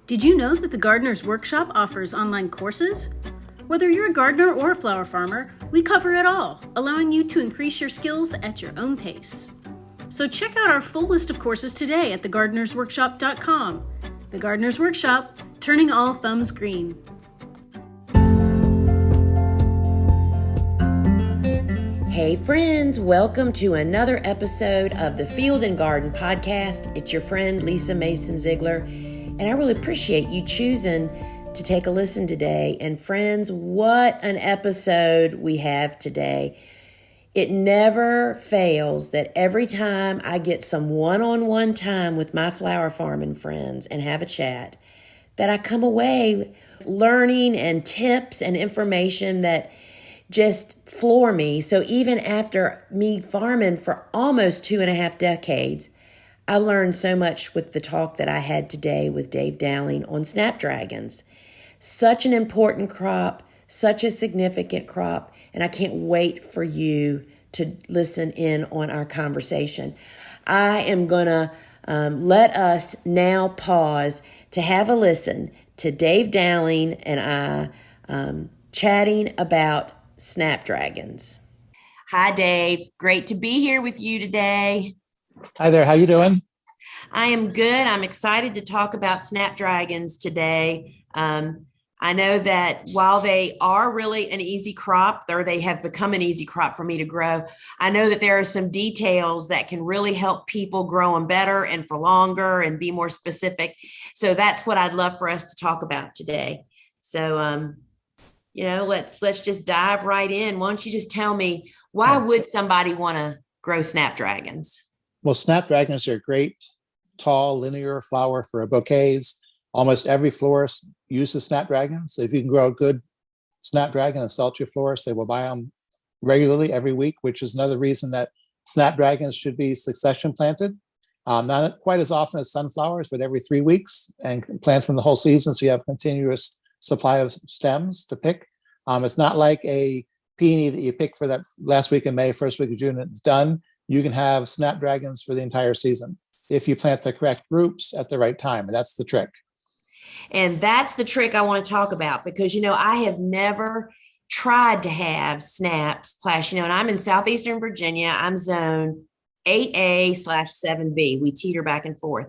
Did you know that the Gardener's Workshop offers online courses? Whether you're a gardener or a flower farmer, we cover it all, allowing you to increase your skills at your own pace. So check out our full list of courses today at thegardenersworkshop.com. The Gardener's Workshop, turning all thumbs green. Hey friends, welcome to another episode of the Field and Garden Podcast. It's your friend Lisa Mason Ziegler, and I really appreciate you choosing to take a listen today. And friends, what an episode we have today. It never fails that every time I get some one-on-one time with my flower farming friends and have a chat, that I come away learning and tips and information that just floor me. So even after me farming for almost 2.5 decades, I learned so much with the talk that I had today with Dave Dowling on Snapdragons. Such an important crop, such a significant crop, and I can't wait for you to listen in on our conversation. I am going to let us now pause to have a listen to Dave Dowling and I chatting about Snapdragons. Hi, Dave. Great to be here with you today. Hi there. How you doing? I am good. I'm excited to talk about Snapdragons today. I know that while they are really an easy crop, or they have become an easy crop for me to grow, I know that there are some details that can really help people grow them better and for longer and be more specific. So that's what I'd love for us to talk about today. So, let's just dive right in. Why don't you just tell me, why would somebody want to grow Snapdragons? Well, Snapdragons are a great, tall, linear flower for bouquets. Almost every florist uses Snapdragons. So if you can grow a good Snapdragon and sell to your florist, they will buy them regularly every week, which is another reason that Snapdragons should be succession planted. Not quite as often as sunflowers, but every 3 weeks, and plant them the whole season so you have a continuous supply of stems to pick. It's not like a peony that you pick for that last week of May, first week of June, and it's done. You can have Snapdragons for the entire season if you plant the correct groups at the right time, and that's the trick. And that's the trick I want to talk about because, I have never tried to have snaps splash, and I'm in Southeastern Virginia. I'm zone 8A/7B. We teeter back and forth.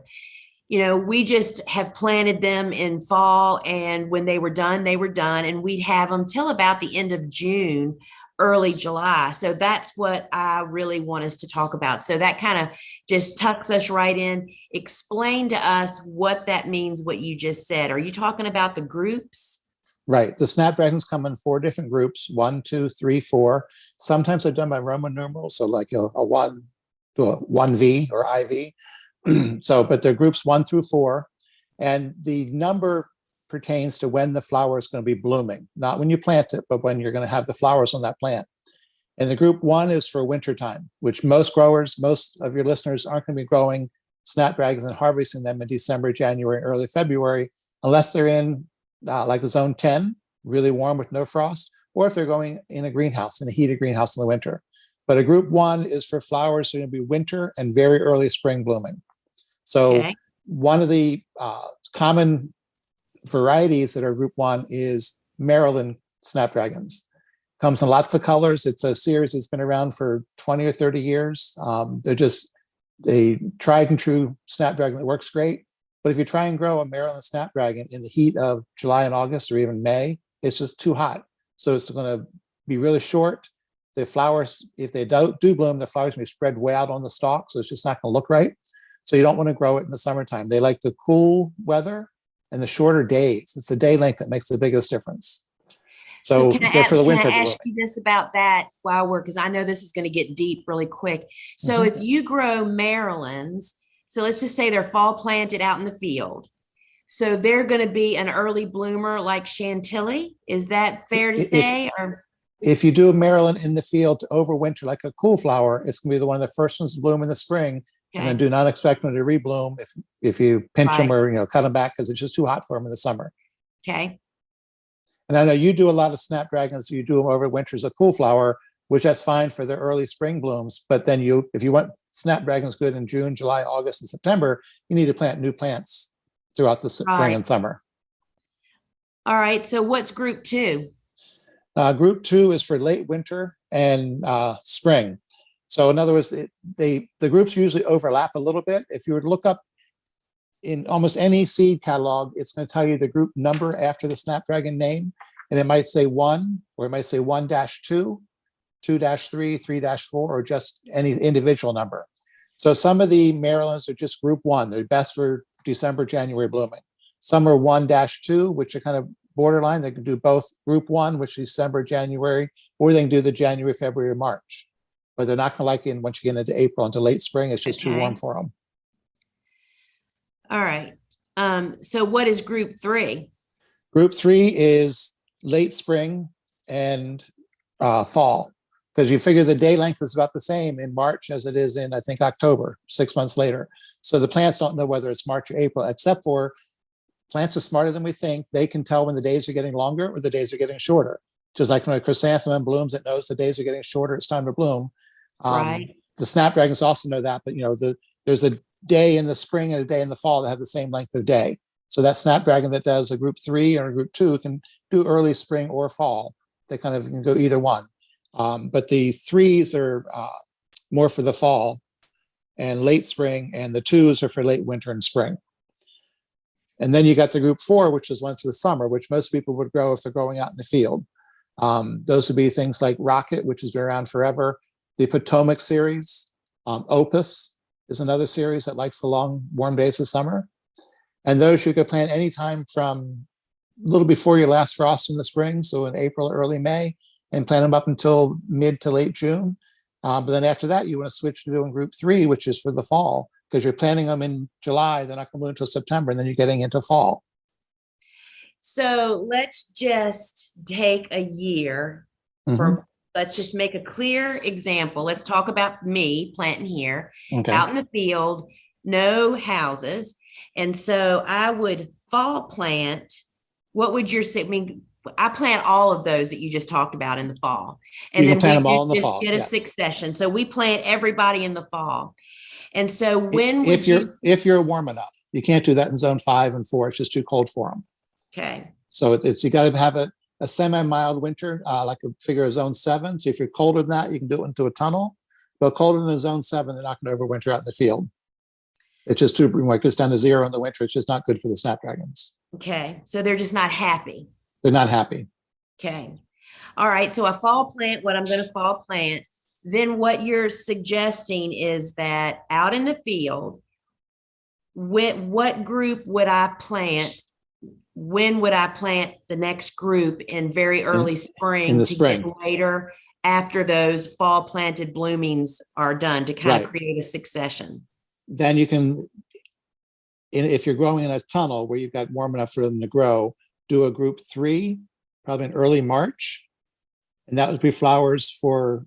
We just have planted them in fall, and when they were done, and we'd have them till about the end of June, early July. So that's what I really want us to talk about. So that kind of just tucks us right in. Explain to us what that means, what you just said. Are you talking about the groups? Right. The Snapdragons come in 4 different groups, 1, 2, 3, 4. Sometimes they're done by Roman numerals. So like a 1 to a 1V or IV. But they're groups 1 through 4. And the number pertains to when the flower is going to be blooming, not when you plant it, but when you're going to have the flowers on that plant. And the group 1 is for winter time, which most of your listeners aren't going to be growing Snapdragons and harvesting them in December, January, early February, unless they're in like a zone 10, really warm with no frost, or if they're going in a greenhouse, in a heated greenhouse in the winter. But a group 1 is for flowers that are going to be winter and very early spring blooming. So one of the common varieties that are group 1 is Maryland Snapdragons. Comes in lots of colors. It's a series that's been around for 20 or 30 years. They're just a tried and true Snapdragon that works great. But if you try and grow a Maryland Snapdragon in the heat of July and August or even May, it's just too hot. So it's going to be really short. The flowers, if they do bloom, the flowers may spread way out on the stalk, so it's just not going to look right. So you don't want to grow it in the summertime. They like the cool weather and the shorter days. It's the day length that makes the biggest difference. So they're for the winter. Can I ask you this about that because I know this is going to get deep really quick. So if you grow Marylands, so let's just say they're fall planted out in the field. So they're going to be an early bloomer like Chantilly. Is that fair to say? If you do a Maryland in the field to overwinter like a cool flower, it's going to be one of the first ones to bloom in the spring. Okay. And then do not expect them to rebloom if you pinch them or cut them back because it's just too hot for them in the summer. Okay. And I know you do a lot of Snapdragons. You do them over winter as a cool flower, which that's fine for the early spring blooms. But then if you want Snapdragons good in June, July, August, and September, you need to plant new plants throughout the spring and summer. All right. So what's group 2? Group 2 is for late winter and spring. So in other words, the groups usually overlap a little bit. If you were to look up in almost any seed catalog, it's going to tell you the group number after the Snapdragon name. And it might say 1, or it might say 1-2, 2-3, 3-4, or just any individual number. So some of the Marylands are just group 1. They're best for December, January blooming. Some are 1-2, which are kind of borderline. They can do both group 1, which is December, January, or they can do the January, February, or March. But they're not going to like it once you get into April into late spring. It's just too warm for them. All right. So what is group 3? Group 3 is late spring and fall, because you figure the day length is about the same in March as it is in, I think, October, 6 months later. So the plants don't know whether it's March or April, except for plants are smarter than we think. They can tell when the days are getting longer or the days are getting shorter. Just like when a chrysanthemum blooms, it knows the days are getting shorter, it's time to bloom. Right. The snapdragons also know that, but there's a day in the spring and a day in the fall that have the same length of day. So that snapdragon that does a group 3 or a group 2 can do early spring or fall. They kind of can go either one. But the 3s are more for the fall and late spring, and the 2s are for late winter and spring. And then you got the group 4, which is one for the summer, which most people would grow if they're going out in the field. Those would be things like Rocket, which has been around forever. The Potomac series, Opus is another series that likes the long, warm days of summer. And those you could plant anytime from a little before your last frost in the spring, so in April, early May, and plant them up until mid to late June. But then after that, you want to switch to doing group 3, which is for the fall, because you're planting them in July, they're not going to bloom until September, and then you're getting into fall. So let's just take a year let's just make a clear example. Let's talk about me planting here out in the field, no houses. And so I would fall plant. What would your, I mean, I plant all of those that you just talked about in the fall. And you then plant them all in the fall. Get a succession. So we plant everybody in the fall. And so when if you're warm enough, you can't do that in zone 5 and 4. It's just too cold for them. Okay. So you got to have a semi-mild winter, like a figure of zone 7. So if you're colder than that, you can do it into a tunnel. But colder than zone 7, they're not going to overwinter out in the field. It's just too, when it gets down to 0 in the winter, it's just not good for the snapdragons. Okay. So they're just not happy. They're not happy. Okay. All right. So I fall plant what I'm going to fall plant. Then what you're suggesting is that out in the field, what group would I plant? When would I plant the next group in very early spring in the spring, get later after those fall planted bloomings are done to kind of create a succession? Then you can, if you're growing in a tunnel where you've got warm enough for them to grow, do a group 3, probably in early March. And that would be flowers for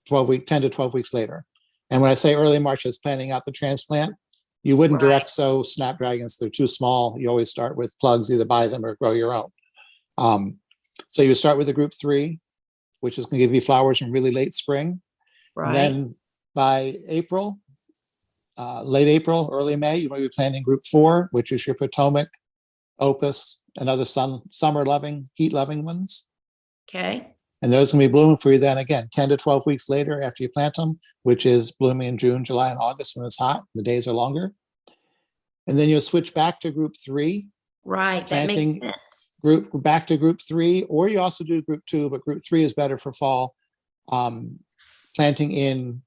10 to 12 weeks later. And when I say early March, it's planting out the transplant. You wouldn't direct sow snapdragons. They're too small. You always start with plugs, either buy them or grow your own. So you start with a group 3, which is going to give you flowers in really late spring. Right. And then by April, late April, early May, you might be planting group 4, which is your Potomac, Opus, and other summer-loving, heat-loving ones. Okay. And those can be blooming for you then again, 10 to 12 weeks later after you plant them, which is blooming in June, July, and August when it's hot. The days are longer. And then you'll switch back to group 3. Right. That makes sense. Back to group 3, or you also do group 2, but group 3 is better for fall. Planting in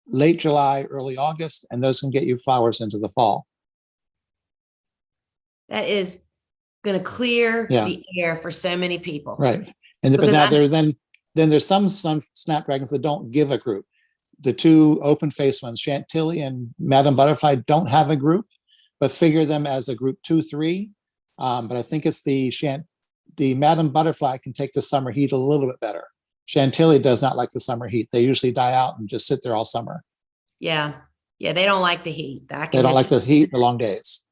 late July, early August, and those can get you flowers into the fall. That is going to clear the air for so many people. Right. And but now then there's some snapdragons that don't give a group. The 2 open face ones, Chantilly and Madam Butterfly, don't have a group, but figure them as a group 2, 3. But I think it's the Madam Butterfly can take the summer heat a little bit better. Chantilly does not like the summer heat. They usually die out and just sit there all summer. Yeah. Yeah. They don't like the heat. They don't like the heat, the long days.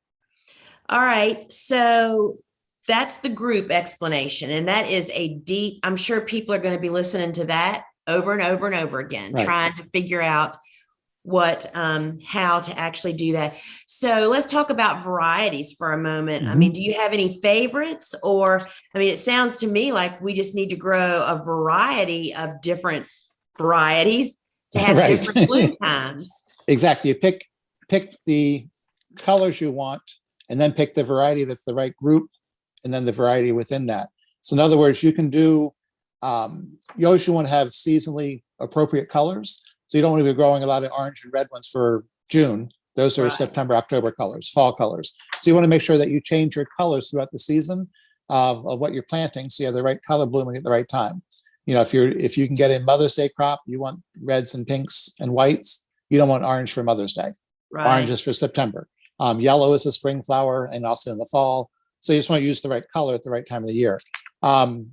All right. So that's the group explanation. And that is I'm sure people are going to be listening to that over and over and over again, trying to figure out what how to actually do that. So let's talk about varieties for a moment. I Mhm. mean, do you have any favorites? Or I mean, it sounds to me like we just need to grow a variety of different varieties to have Right. different bloom times. Exactly. You pick the colors you want, and then pick the variety that's the right group, and then the variety within that. So in other words, you can do, you always want to have seasonally appropriate colors. So you don't want to be growing a lot of orange and red ones for June. Those are Right. September, October colors, fall colors. So you want to make sure that you change your colors throughout the season of what you're planting, so you have the right color blooming at the right time. You know, if you can get a Mother's Day crop, you want reds and pinks and whites. You don't want orange for Mother's Day. Right. Orange is for September. Yellow is a spring flower and also in the fall. So you just want to use the right color at the right time of the year. But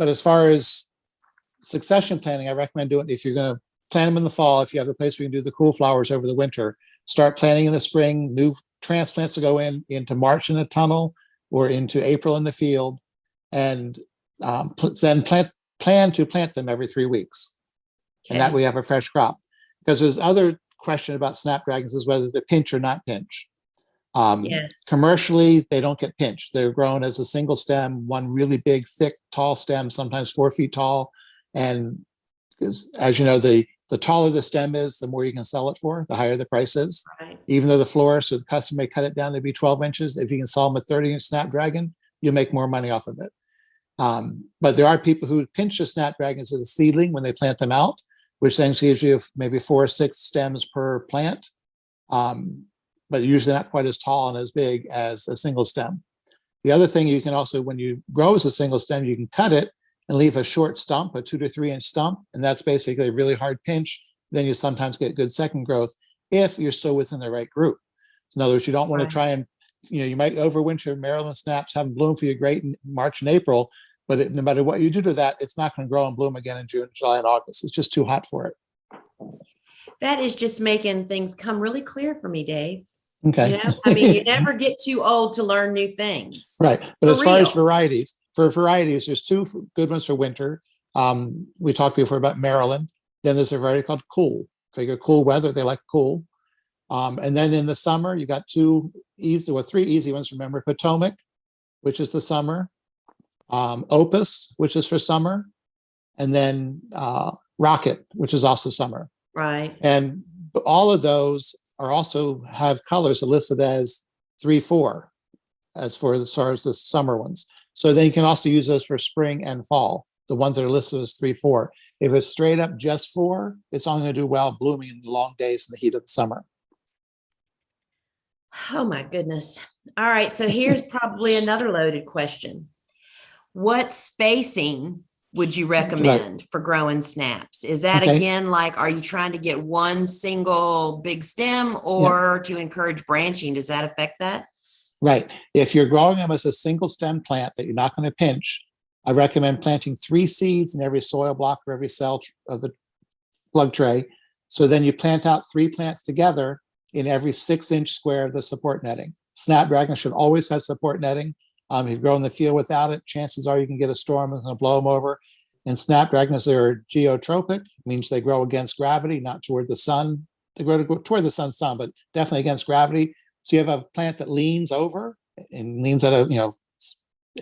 as far as succession planting, I recommend doing it if you're going to plant them in the fall. If you have a place where you can do the cool flowers over the winter, start planting in the spring. New transplants to go into March in a tunnel or into April in the field, and then plan to plant them every 3 weeks, and that way you have a fresh crop. Because there's other question about snapdragons is whether to pinch or not pinch. Yes. Commercially, they don't get pinched. They're grown as a single stem, one really big, thick, tall stem, sometimes 4 feet tall. And as you know, the taller the stem is, the more you can sell it for, the higher the price is. Right. Even though the florist or the customer may cut it down to be 12 inches, if you can sell them a 30-inch snapdragon, you'll make more money off of it. But there are people who pinch the snapdragons as a seedling when they plant them out, which then gives you maybe 4 or 6 stems per plant. But usually not quite as tall and as big as a single stem. The other thing you can also, when you grow as a single stem, you can cut it and leave a short stump, a 2 to 3 inch stump. And that's basically a really hard pinch. Then you sometimes get good second growth if you're still within the right group. So in other words, you don't want to try and, you might overwinter Maryland snaps, have them bloom for you great in March and April, but no matter what you do to that, it's not going to grow and bloom again in June, July, and August. It's just too hot for it. That is just making things come really clear for me, Dave. Okay. I mean, you never get too old to learn new things. Right. But as far as varieties, there's 2 good ones for winter. We talked before about Maryland. Then there's a variety called Cool. So you get cool weather, they like cool. And then in the summer, you got 3 easy ones. Remember, Potomac, which is the summer, Opus, which is for summer, and then Rocket, which is also summer. Right. And all of those also have colors listed as 3-4 as far as the summer ones. So then you can also use those for spring and fall, the ones that are listed as 3-4. If it's straight up just 4, it's only going to do well blooming in the long days in the heat of the summer. Oh my goodness. All right. So here's probably another loaded question. What spacing would you recommend for growing snaps? Is that again, like, are you trying to get one single big stem or to encourage branching? Does that affect that? Right. If you're growing them as a single stem plant that you're not going to pinch, I recommend planting 3 seeds in every soil block or every cell of the plug tray. So then you plant out 3 plants together in every 6-inch square of the support netting. Snapdragon should always have support netting. If you grow in the field without it, chances are you can get a storm that's going to blow them over. And snapdragons are geotropic, means they grow against gravity, not toward the sun. They grow toward the sun some, but definitely against gravity. So you have a plant that leans over and leans at a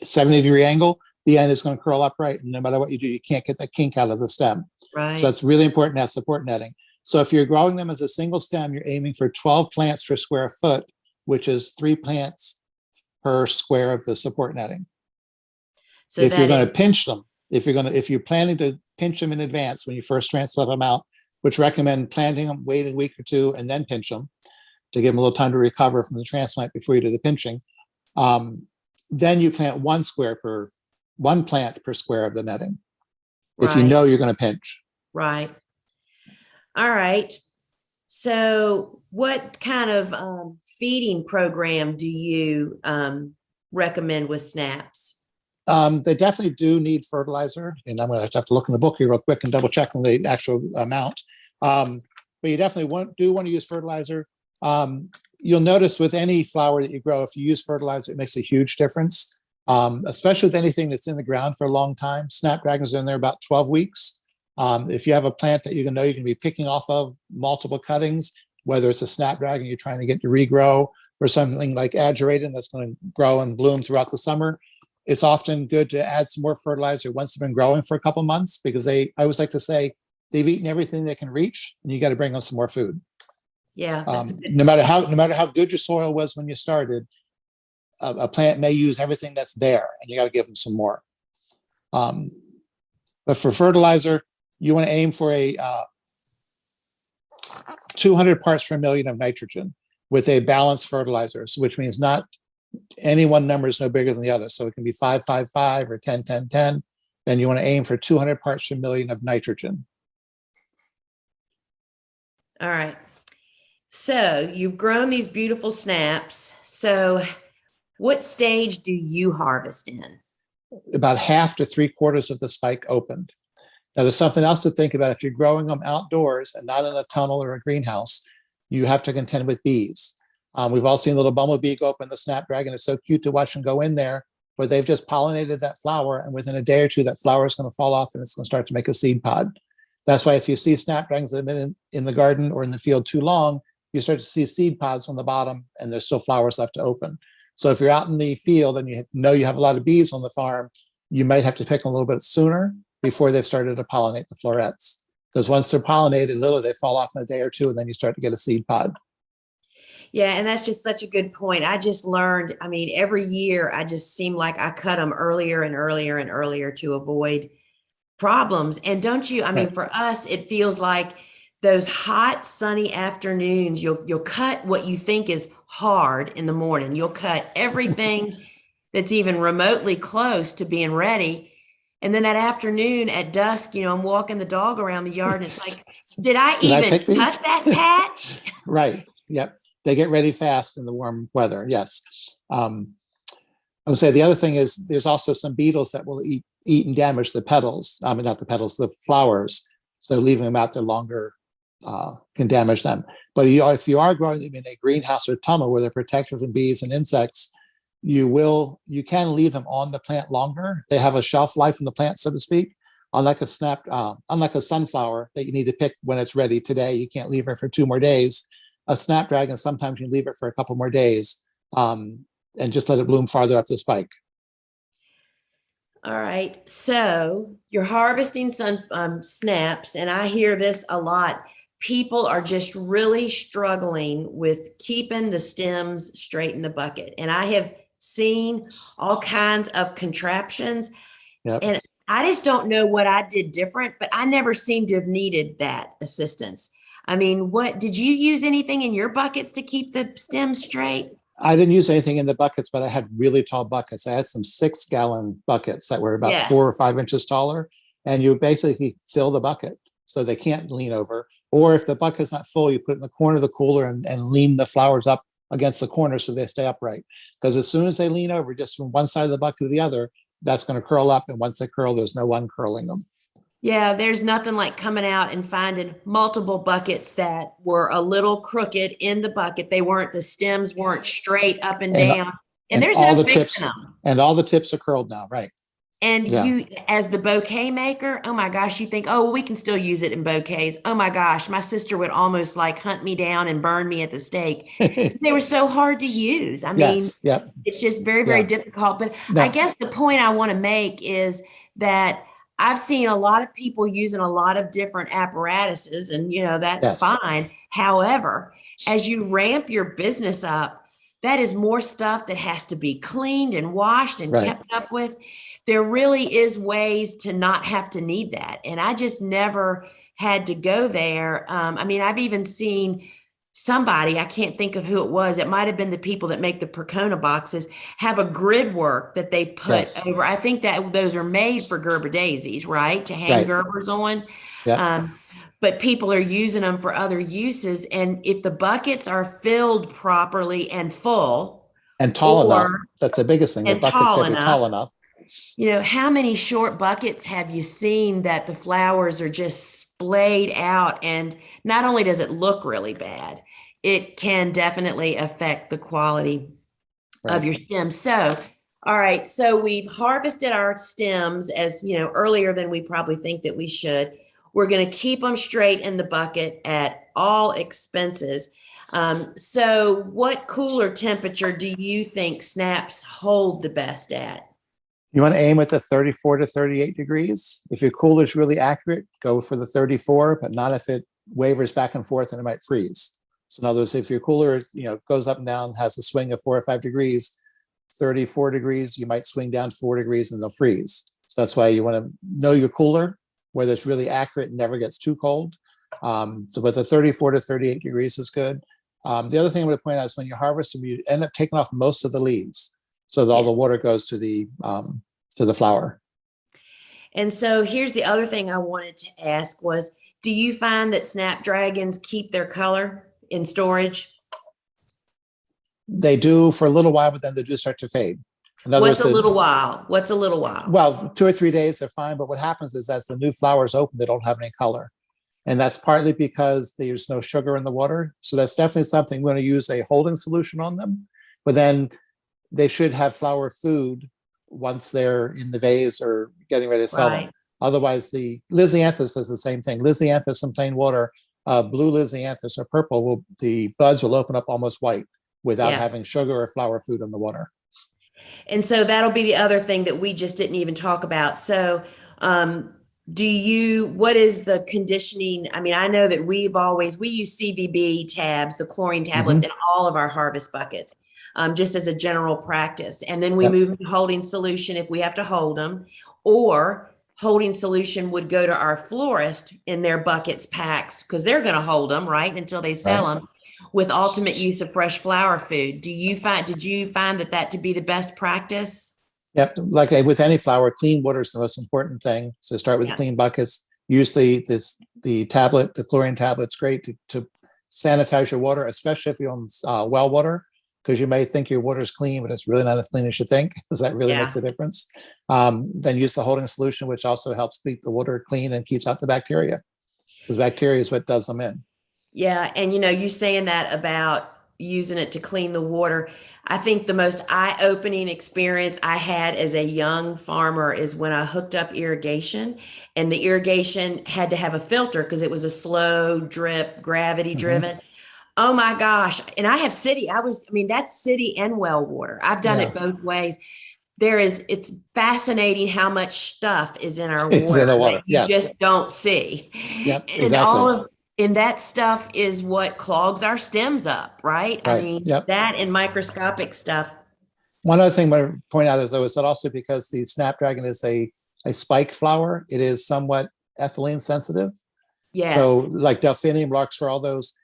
70-degree angle. The end is going to curl upright, and no matter what you do, you can't get that kink out of the stem. Right. So it's really important to have support netting. So if you're growing them as a single stem, you're aiming for 12 plants per square foot, which is 3 plants per square of the support netting. So if you're going to pinch them, if you're planning to pinch them in advance when you first transplant them out, which recommend planting them, wait a week or 2, and then pinch them to give them a little time to recover from the transplant before you do the pinching. Then you plant 1 plant per square of the netting. If you know you're going to pinch. Right. All right. So what kind of feeding program do you recommend with snaps? They definitely do need fertilizer, and I'm going to have to look in the book here real quick and double check on the actual amount. But you definitely want to use fertilizer. You'll notice with any flower that you grow, if you use fertilizer, it makes a huge difference, especially with anything that's in the ground for a long time. Snapdragons are in there about 12 weeks. If you have a plant that you know you can be picking off of multiple cuttings, whether it's a Snapdragon you're trying to get to regrow or something like Agerated that's going to grow and bloom throughout the summer, it's often good to add some more fertilizer once they've been growing for a couple months, because I always like to say they've eaten everything they can reach, and you got to bring them some more food. Yeah. No matter how good your soil was when you started, a plant may use everything that's there, and you got to give them some more. But for fertilizer, you want to aim for a 200 parts per million of nitrogen with a balanced fertilizer, which means not any one number is no bigger than the other. So it can be 5-5-5 or 10-10-10. Then you want to aim for 200 parts per million of nitrogen. All right. So you've grown these beautiful snaps. So what stage do you harvest in? About half to 3/4 of the spike opened. Now, there's something else to think about. If you're growing them outdoors and not in a tunnel or a greenhouse, you have to contend with bees. We've all seen little bumblebee go up in the Snapdragon. It's so cute to watch them go in there, but they've just pollinated that flower, and within a day or two, that flower is going to fall off and it's going to start to make a seed pod. That's why if you see Snapdragons that have been in the garden or in the field too long, you start to see seed pods on the bottom, and there's still flowers left to open. So if you're out in the field and you know you have a lot of bees on the farm, you might have to pick them a little bit sooner before they've started to pollinate the florets. Because once they're pollinated, literally they fall off in a day or two, and then you start to get a seed pod. Yeah, and that's just such a good point. I just learned, I mean, every year I just seem like I cut them earlier and earlier and earlier to avoid problems. And don't you, I mean, for us, it feels like those hot, sunny afternoons, you'll cut what you think is hard in the morning. You'll cut everything that's even remotely close to being ready. And then that afternoon at dusk, I'm walking the dog around the yard, and it's like, did I even cut that patch? Right. Yep. They get ready fast in the warm weather. Yes. I would say the other thing is there's also some beetles that will eat and damage the petals. I mean, not the petals, the flowers. So leaving them out there longer can damage them. But if you are growing them in a greenhouse or tunnel where they're protected from bees and insects, you can leave them on the plant longer. They have a shelf life in the plant, so to speak. Unlike a sunflower that you need to pick when it's ready today, you can't leave it for 2 more days. A Snapdragon, sometimes you leave it for a couple more days and just let it bloom farther up the spike. All right. So you're harvesting some snaps, and I hear this a lot. People are just really struggling with keeping the stems straight in the bucket. And I have seen all kinds of contraptions. Yep. And I just don't know what I did different, but I never seem to have needed that assistance. I mean, did you use anything in your buckets to keep the stems straight? I didn't use anything in the buckets, but I had really tall buckets. I had some 6-gallon buckets that were about 4 or 5 inches taller, and you basically fill the bucket so they can't lean over. Or if the bucket's not full, you put it in the corner of the cooler and lean the flowers up against the corner so they stay upright. Because as soon as they lean over just from one side of the bucket to the other, that's going to curl up. And once they curl, there's no uncurling them. Yeah, there's nothing like coming out and finding multiple buckets that were a little crooked in the bucket. The stems weren't straight up and down. And there's no fixing them. And all the tips are curled now, right? And you, as the bouquet maker, oh my gosh, you think, oh, we can still use it in bouquets. Oh my gosh, my sister would almost like hunt me down and burn me at the stake. They were so hard to use. I mean, it's just very, very difficult. But I guess the point I want to make is that I've seen a lot of people using a lot of different apparatuses, and that's fine. However, as you ramp your business up, that is more stuff that has to be cleaned and washed and kept up with. There really is ways to not have to need that. And I just never had to go there. I mean, I've even seen somebody, I can't think of who it was. It might've been the people that make the Percona boxes, have a grid work that they put over. I think that those are made for Gerber daisies, right? To hang Gerbers on. But people are using them for other uses. And if the buckets are filled properly and full and tall enough, that's the biggest thing. The buckets got to be tall enough. How many short buckets have you seen that the flowers are just splayed out? And not only does it look really bad, it can definitely affect the quality of your stems. So, all right. So we've harvested our stems as, earlier than we probably think that we should. We're going to keep them straight in the bucket at all expenses. So what cooler temperature do you think snaps hold the best at? You want to aim at the 34 to 38 degrees. If your cooler is really accurate, go for the 34, but not if it wavers back and forth and it might freeze. So in other words, if your cooler, goes up and down, has a swing of 4 or 5 degrees, 34 degrees, you might swing down 4 degrees and they'll freeze. So that's why you want to know your cooler, whether it's really accurate and never gets too cold. But the 34 to 38 degrees is good. The other thing I'm going to point out is when you harvest them, you end up taking off most of the leaves, so that all the water goes to the flower. And so here's the other thing I wanted to ask was, do you find that Snapdragons keep their color in storage? They do for a little while, but then they do start to fade. What's a little while? What's a little while? Well, 2 or 3 days they're fine, but what happens is as the new flowers open, they don't have any color. And that's partly because there's no sugar in the water. So that's definitely something we're going to use a holding solution on them. But then they should have flower food once they're in the vase or getting ready to sell them. Otherwise, the Lisianthus does the same thing. Lisianthus in plain water, blue Lisianthus or purple, the buds will open up almost white without having sugar or flower food in the water. And so that'll be the other thing that we just didn't even talk about. So what is the conditioning? I mean, I know that we use CVB tabs, the chlorine tablets in all of our harvest buckets, just as a general practice. And then we move into holding solution if we have to hold them, or holding solution would go to our florist in their buckets packs, because they're going to hold them until they sell them, with ultimate use of fresh flower food. Did you find that to be the best practice? Yep. Like with any flower, clean water is the most important thing. So start with clean buckets. Use the chlorine tablet's great to sanitize your water, especially if you're on well water, because you may think your water is clean, but it's really not as clean as you think, because that really makes a difference. Then use the holding solution, which also helps keep the water clean and keeps out the bacteria, because bacteria is what does them in. Yeah. And you saying that about using it to clean the water, I think the most eye-opening experience I had as a young farmer is when I hooked up irrigation, and the irrigation had to have a filter because it was a slow drip, gravity driven. Oh my gosh. And I have that's city and well water. I've done it both ways. It's fascinating how much stuff is in our water, in the water. That you just don't see. Yep, And exactly. and that stuff is what clogs our stems up, right? I mean, that and microscopic stuff. One other thing I want to point out is that also because the Snapdragon is a spike flower, it is somewhat ethylene sensitive. Yes. So like delphinium, larkspur, all those.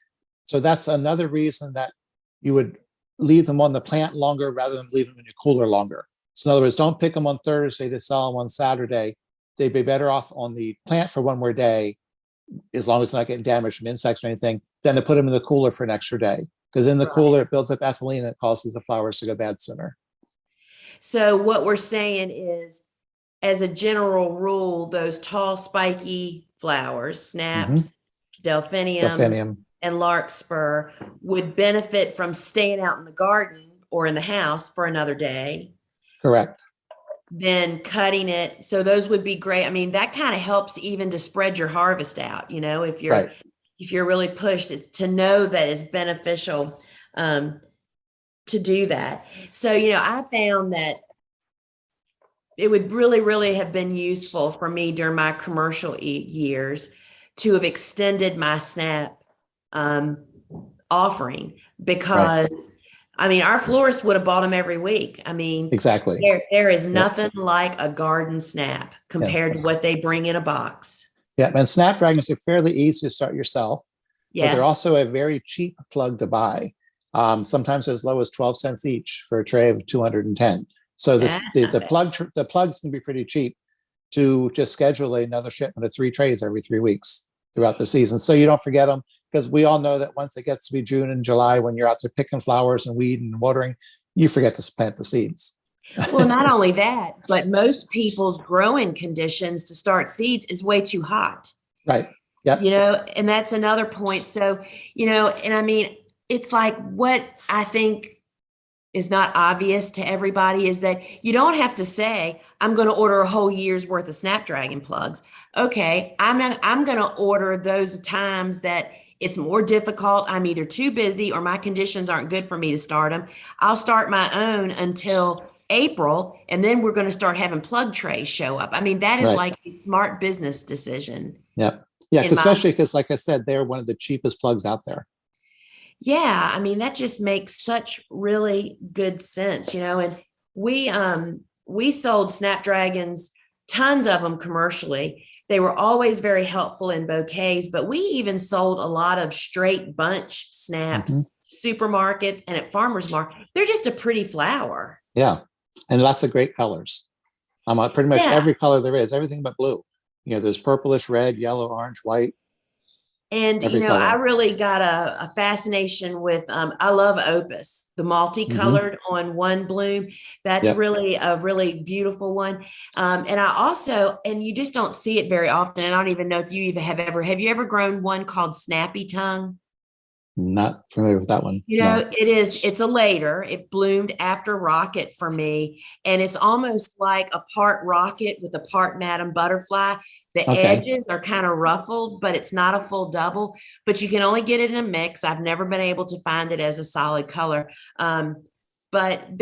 So that's another reason that you would leave them on the plant longer rather than leave them in your cooler longer. So in other words, don't pick them on Thursday to sell them on Saturday. They'd be better off on the plant for one more day, as long as they're not getting damaged from insects or anything, than to put them in the cooler for an extra day. Because in the cooler, it builds up ethylene and it causes the flowers to go bad sooner. So what we're saying is, as a general rule, those tall, spiky flowers, snaps, delphinium, and larkspur, would benefit from staying out in the garden or in the house for another day. Correct. Then cutting it. So those would be great. I mean, that kind of helps even to spread your harvest out, if you're really pushed, it's to know that it's beneficial to do that. So, I found that it would really, really have been useful for me during my commercial years to have extended my snap offering, because our florist would have bought them every week. Exactly. There is nothing like a garden snap compared to what they bring in a box. Yeah, and Snapdragons are fairly easy to start yourself, but they're also a very cheap plug to buy. Sometimes as low as 12 cents each for a tray of 210. So the plugs can be pretty cheap to just schedule another shipment of 3 trays every 3 weeks throughout the season, so you don't forget them. Because we all know that once it gets to be June and July, when you're out there picking flowers and weeding and watering, you forget to plant the seeds. Well, not only that, but most people's growing conditions to start seeds is way too hot. Right. Yep. And that's another point. So, it's like what I think is not obvious to everybody is that you don't have to say, I'm going to order a whole year's worth of Snapdragon plugs. Okay, I'm going to order those times that it's more difficult. I'm either too busy or my conditions aren't good for me to start them. I'll start my own until April, and then we're going to start having plug trays show up. I mean, that is Right. like a smart business decision. Yeah. Yeah. in my Especially because, like I said, they're one of the cheapest plugs out there. Yeah, I mean that just makes such really good sense, and we sold Snapdragons, tons of them commercially. They were always very helpful in bouquets, but we even sold a lot of straight bunch snaps, supermarkets and at farmers market. They're just a pretty flower. Yeah. And lots of great colors. Pretty much Yeah. every color there is, everything but blue. There's purplish, red, yellow, orange, white. And, Every I color. really got a fascination with, I love Opus, the multicolored on one bloom. That's Yep. really a really beautiful one. And you just don't see it very often. And I don't even know if you even have you ever grown one called Snappy Tongue? Not familiar with that one. No. It's a later, it bloomed after Rocket for me. And it's almost like a part rocket with a part Madam Butterfly. The Okay. edges are kind of ruffled, but it's not a full double, but you can only get it in a mix. I've never been able to find it as a solid color. But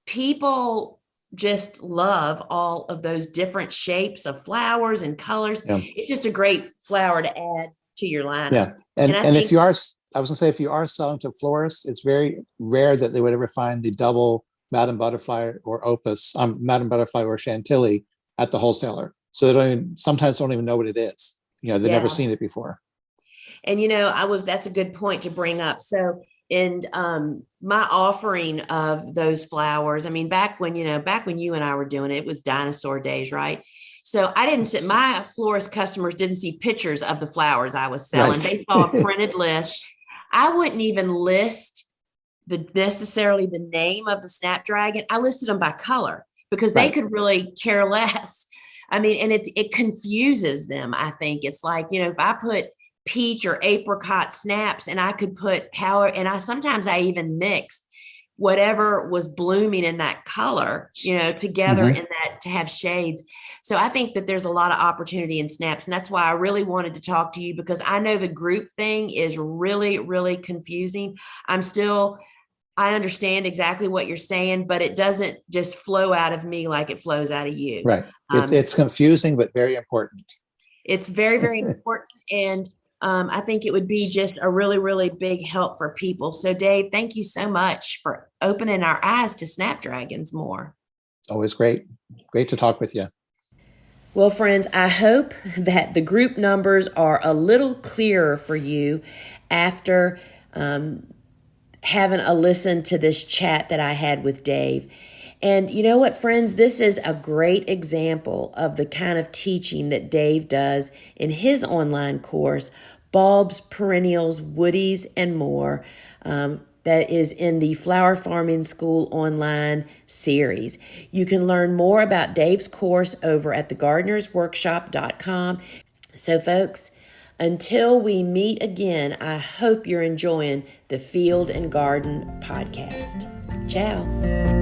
people just love all of those different shapes of flowers and colors. Yeah. It's just a great flower to add to your lineup. Yeah. And I if think- you are, I was gonna say, if you are selling to florists, it's very rare that they would ever find the double Madam Butterfly or Opus, Madam Butterfly or Chantilly at the wholesaler. So they sometimes don't even know what it is. They've never seen it before. And that's a good point to bring up. So in my offering of those flowers, I mean, back when you and I were doing it, it was dinosaur days, right? So my florist customers didn't see pictures of the flowers I was selling. Right. They saw a printed list. I wouldn't even list necessarily the name of the Snapdragon. I listed them by color because they could really care less. I mean, and it confuses them. I think it's like, if I put peach or apricot snaps and I could put sometimes I even mixed whatever was blooming in that color, together in that to have shades. So I think that there's a lot of opportunity in snaps. And that's why I really wanted to talk to you, because I know the group thing is really, really confusing. I understand exactly what you're saying, but it doesn't just flow out of me like it flows out of you. Right. It's confusing, but very important. It's very, very important. And I think it would be just a really, really big help for people. So Dave, thank you so much for opening our eyes to Snapdragons more. Always great. Great to talk with you. Well, friends, I hope that the group numbers are a little clearer for you after having a listen to this chat that I had with Dave. And you know what, friends, this is a great example of the kind of teaching that Dave does in his online course, Bulbs, Perennials, Woodies, and More, that is in the Flower Farming School online series. You can learn more about Dave's course over at thegardenersworkshop.com. So folks, until we meet again, I hope you're enjoying the Field and Garden podcast. Ciao.